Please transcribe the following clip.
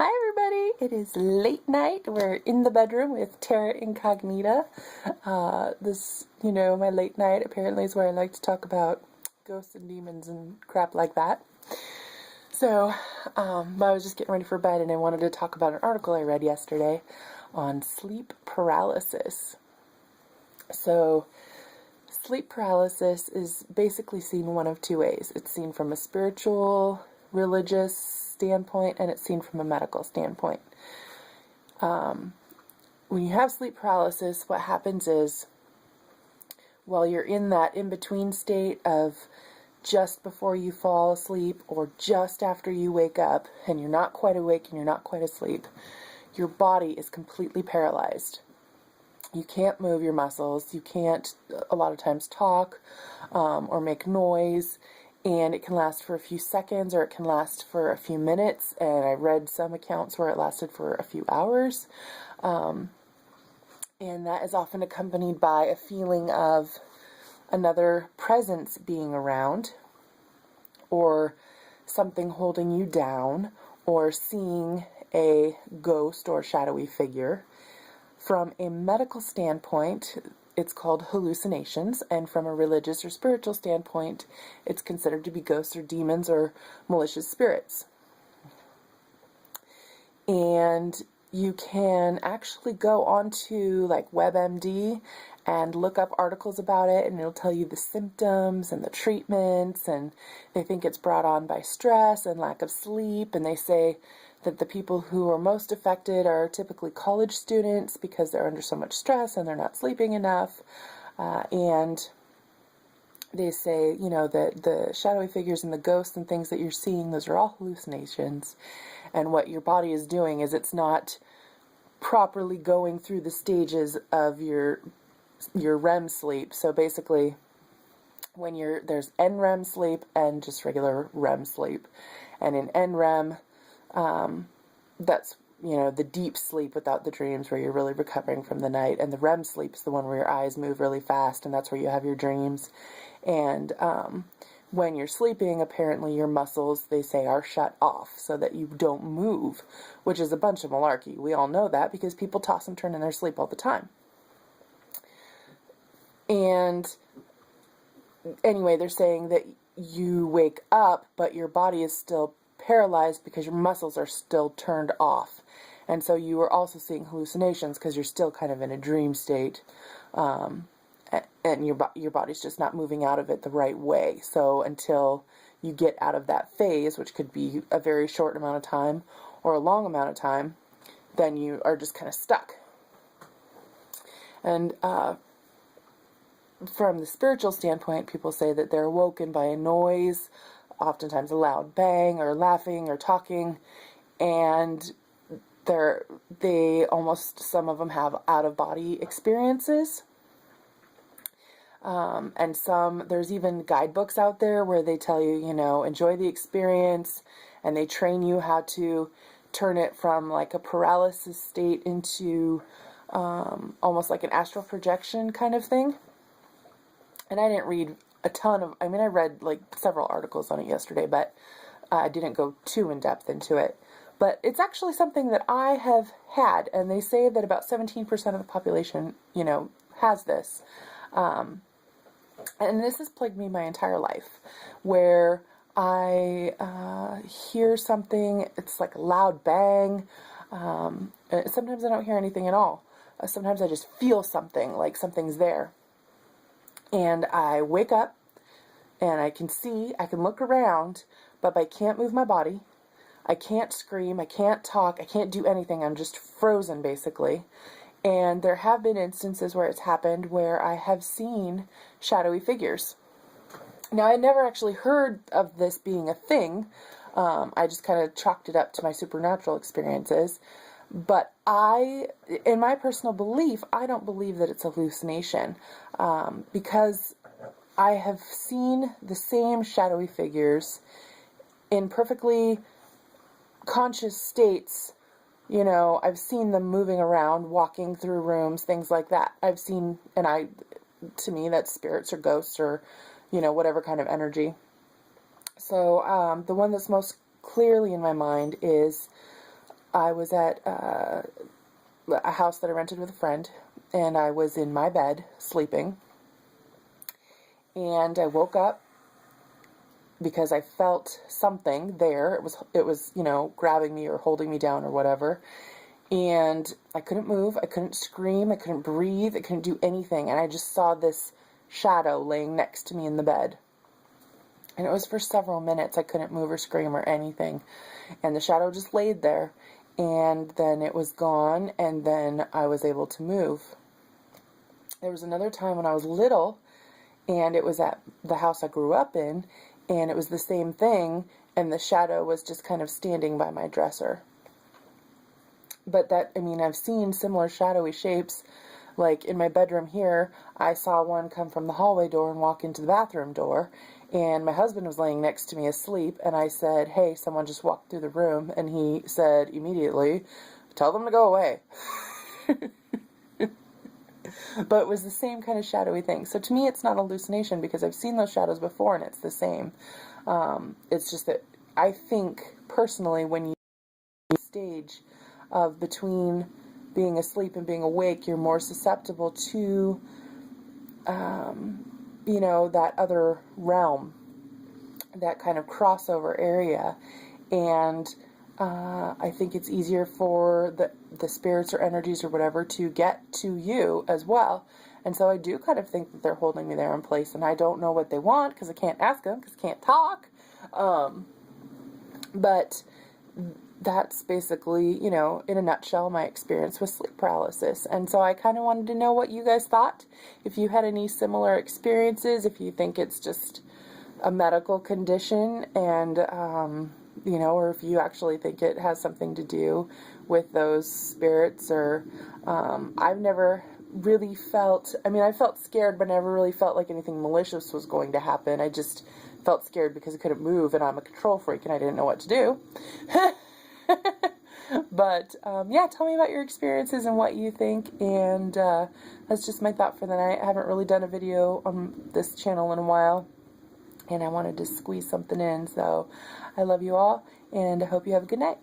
Hi everybody, it is late night. We're in the bedroom with Tara Incognita. My late night apparently is where I like to talk about ghosts and demons and crap like that. So, I was just getting ready for bed and I wanted to talk about an article I read yesterday on sleep paralysis. So, sleep paralysis is basically seen one of two ways. It's seen from a spiritual, religious standpoint, and it's seen from a medical standpoint. When you have sleep paralysis, what happens is, while you're in that in-between state of just before you fall asleep or just after you wake up, and you're not quite awake and you're not quite asleep, your body is completely paralyzed. You can't move your muscles, you can't a lot of times talk or make noise, and it can last for a few seconds or it can last for a few minutes, and I read some accounts where it lasted for a few hours, and that is often accompanied by a feeling of another presence being around, or something holding you down, or seeing a ghost or shadowy figure. From a medical standpoint, it's called hallucinations, and from a religious or spiritual standpoint, it's considered to be ghosts or demons or malicious spirits. And you can actually go onto like WebMD and look up articles about it, and it'll tell you the symptoms and the treatments, and they think it's brought on by stress and lack of sleep, and they say that the people who are most affected are typically college students because they're under so much stress and they're not sleeping enough. And they say, that the shadowy figures and the ghosts and things that you're seeing, those are all hallucinations. And what your body is doing is it's not properly going through the stages of your REM sleep. So basically, when there's NREM sleep and just regular REM sleep. And in NREM, that's, the deep sleep without the dreams where you're really recovering from the night. And the REM sleep is the one where your eyes move really fast, and that's where you have your dreams. And when you're sleeping, apparently your muscles, they say, are shut off so that you don't move, which is a bunch of malarkey. We all know that because people toss and turn in their sleep all the time. And anyway, they're saying that you wake up, but your body is still paralyzed because your muscles are still turned off. And so you are also seeing hallucinations because you're still kind of in a dream state, and your body's just not moving out of it the right way. So until you get out of that phase, which could be a very short amount of time or a long amount of time, then you are just kind of stuck. And from the spiritual standpoint, people say that they're awoken by a noise, oftentimes a loud bang, or laughing, or talking, and some of them have out-of-body experiences. And there's even guidebooks out there where they tell you, enjoy the experience, and they train you how to turn it from like a paralysis state into almost like an astral projection kind of thing. And I didn't read I read like several articles on it yesterday, but I didn't go too in depth into it. But it's actually something that I have had, and they say that about 17% of the population, has this. And this has plagued me my entire life, where I hear something, it's like a loud bang. Sometimes I don't hear anything at all. Sometimes I just feel something, like something's there. And I wake up, and I can look around, but I can't move my body. I can't scream, I can't talk, I can't do anything. I'm just frozen, basically. And there have been instances where it's happened where I have seen shadowy figures. Now, I never actually heard of this being a thing. I just kind of chalked it up to my supernatural experiences. But in my personal belief, I don't believe that it's a hallucination, because I have seen the same shadowy figures in perfectly conscious states. I've seen them moving around, walking through rooms, things like that. To me, that's spirits or ghosts or, whatever kind of energy. So, the one that's most clearly in my mind is I was at a house that I rented with a friend, and I was in my bed sleeping, and I woke up because I felt something there. It was, you know, grabbing me or holding me down or whatever. And I couldn't move, I couldn't scream, I couldn't breathe, I couldn't do anything. And I just saw this shadow laying next to me in the bed. And it was for several minutes. I couldn't move or scream or anything. And the shadow just laid there. And then it was gone, and then I was able to move. There was another time when I was little, and it was at the house I grew up in, and it was the same thing, and the shadow was just kind of standing by my dresser. But that, I mean, I've seen similar shadowy shapes. Like in my bedroom here, I saw one come from the hallway door and walk into the bathroom door, and my husband was laying next to me asleep, and I said, "Hey, someone just walked through the room," and he said immediately, "Tell them to go away." But it was the same kind of shadowy thing. So to me, it's not hallucination because I've seen those shadows before, and it's the same. It's just that I think, personally, when you stage of between being asleep and being awake, you're more susceptible to, you know, that other realm, that kind of crossover area. And I think it's easier for the spirits or energies or whatever to get to you as well. And so I do kind of think that they're holding me there in place, and I don't know what they want because I can't ask them because I can't talk. But that's basically, you know, in a nutshell, my experience with sleep paralysis. And so I kind of wanted to know what you guys thought. If you had any similar experiences, if you think it's just a medical condition, and, you know, or if you actually think it has something to do with those spirits, or I've never really felt, I mean, I felt scared, but never really felt like anything malicious was going to happen. I just felt scared because I couldn't move, and I'm a control freak, and I didn't know what to do. But, yeah, tell me about your experiences and what you think, and that's just my thought for the night. I haven't really done a video on this channel in a while, and I wanted to squeeze something in, so I love you all, and I hope you have a good night.